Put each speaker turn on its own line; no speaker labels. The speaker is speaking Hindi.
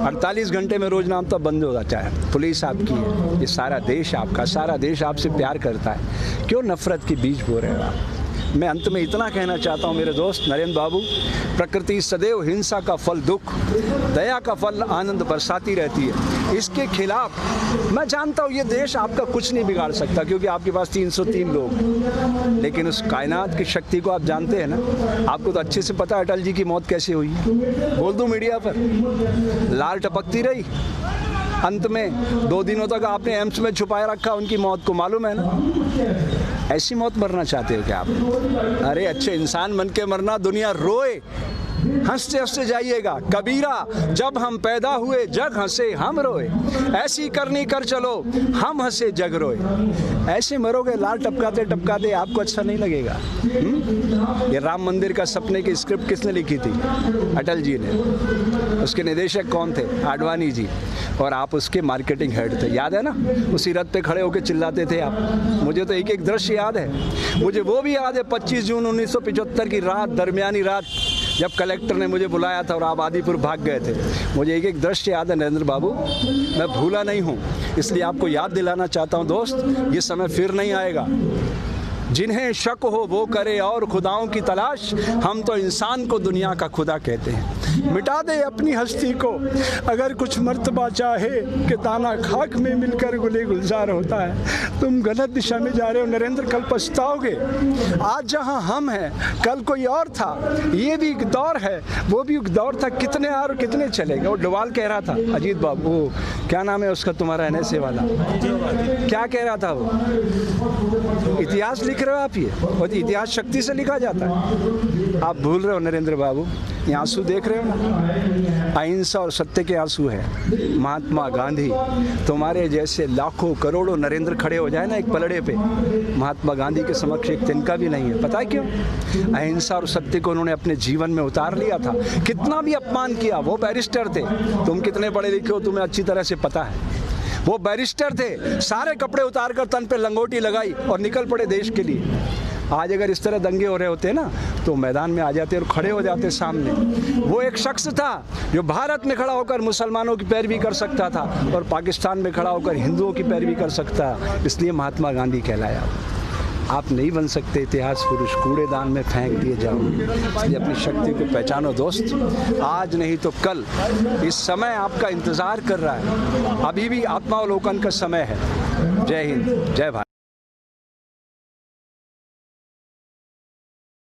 48 घंटे में रोज नाम तो बंद हो जाता है। पुलिस आपकी है, ये सारा देश आपका, सारा देश आपसे प्यार करता है, क्यों नफरत के बीज बो रहे हो आप? मैं अंत में इतना कहना चाहता हूँ मेरे दोस्त नरेंद्र बाबू, प्रकृति सदैव हिंसा का फल दुख, दया का फल आनंद बरसाती रहती है। इसके खिलाफ मैं जानता हूँ ये देश आपका कुछ नहीं बिगाड़ सकता, क्योंकि आपके पास 303 लोग, लेकिन उस कायनात की शक्ति को आप जानते हैं ना। आपको तो अच्छे से पता है अटल जी की मौत कैसे हुई, बोल दूँ मीडिया पर, लाल टपकती रही, अंत में 2 दिनों तक आपने एम्स में छुपाए रखा उनकी मौत को, मालूम है ना। ऐसी मौत मरना चाहते हो क्या आप? अरे अच्छे इंसान बन के मरना, दुनिया रोए, हंसते हंसते जाइएगा। कबीरा, जब हम पैदा हुए जग हंसे हम रोए, ऐसी करनी कर चलो हम हंसे जग रोए। ऐसे मरोगे लाल टपकाते टपकाते, आपको अच्छा नहीं लगेगा। ये राम मंदिर का सपने की स्क्रिप्ट किसने लिखी थी? अटल जी ने। उसके निदेशक कौन थे? आडवाणी जी। और आप उसके मार्केटिंग हेड थे, याद है ना? उसी रथ पे खड़े होकर चिल्लाते थे आप। मुझे तो एक एक दृश्य याद है। मुझे वो भी याद है 25 जून 1975 की रात, दरमियानी रात, जब कलेक्टर ने मुझे बुलाया था और आप आदिपुर भाग गए थे। मुझे एक एक दृश्य याद है नरेंद्र बाबू, मैं भूला नहीं हूँ। इसलिए आपको याद दिलाना चाहता हूँ दोस्त, ये समय फिर नहीं आएगा। जिन्हें शक हो वो करे और खुदाओं की तलाश, हम तो इंसान को दुनिया का खुदा कहते हैं। मिटा दे अपनी हस्ती को अगर कुछ मर्तबा चाहे, कि दाना खाक में मिलकर गुले गुलजार होता है। तुम गलत दिशा में जा रहे हो नरेंद्र, कल पछताओगे। आज जहां हम हैं कल कोई और था। ये भी एक दौर है, वो भी एक दौर था। कितने और कितने चलेगा। वो डोवाल कह रहा था, अजीत बाबू, वो क्या नाम है उसका तुम्हारा NSA वाला, क्या कह रहा था वो? इतिहास लिख रहे हो आप, ये और इतिहास शक्ति से लिखा जाता है। आप भूल रहे हो नरेंद्र बाबू। ये आंसू देख रहे हो ना, अहिंसा और सत्य के आंसू है। महात्मा गांधी, तुम्हारे जैसे लाखों करोड़ों नरेंद्र खड़े हो जाए ना एक पलड़े पे, महात्मा गांधी के समक्ष एक तिनका भी नहीं है। पता है क्यों? अहिंसा और सत्य को उन्होंने अपने जीवन में उतार लिया था। कितना भी अपमान किया, वो बैरिस्टर थे। तुम कितने पढ़े लिखे हो तुम्हें अच्छी तरह से पता है। वो बैरिस्टर थे, सारे कपड़े उतार कर तन पे लंगोटी लगाई और निकल पड़े देश के लिए। आज अगर इस तरह दंगे हो रहे होते ना, तो मैदान में आ जाते और खड़े हो जाते सामने। वो एक शख्स था जो भारत में खड़ा होकर मुसलमानों की पैरवी कर सकता था और पाकिस्तान में खड़ा होकर हिंदुओं की पैरवी कर सकता, इसलिए महात्मा गांधी कहलाया। आप नहीं बन सकते इतिहास पुरुष, कूड़ेदान में फेंक दिए जाओगे। इसलिए अपनी शक्ति को पहचानो दोस्त, आज नहीं तो कल। इस समय आपका इंतजार कर रहा है, अभी भी आत्मावलोकन का समय है। जय हिंद, जय भारत।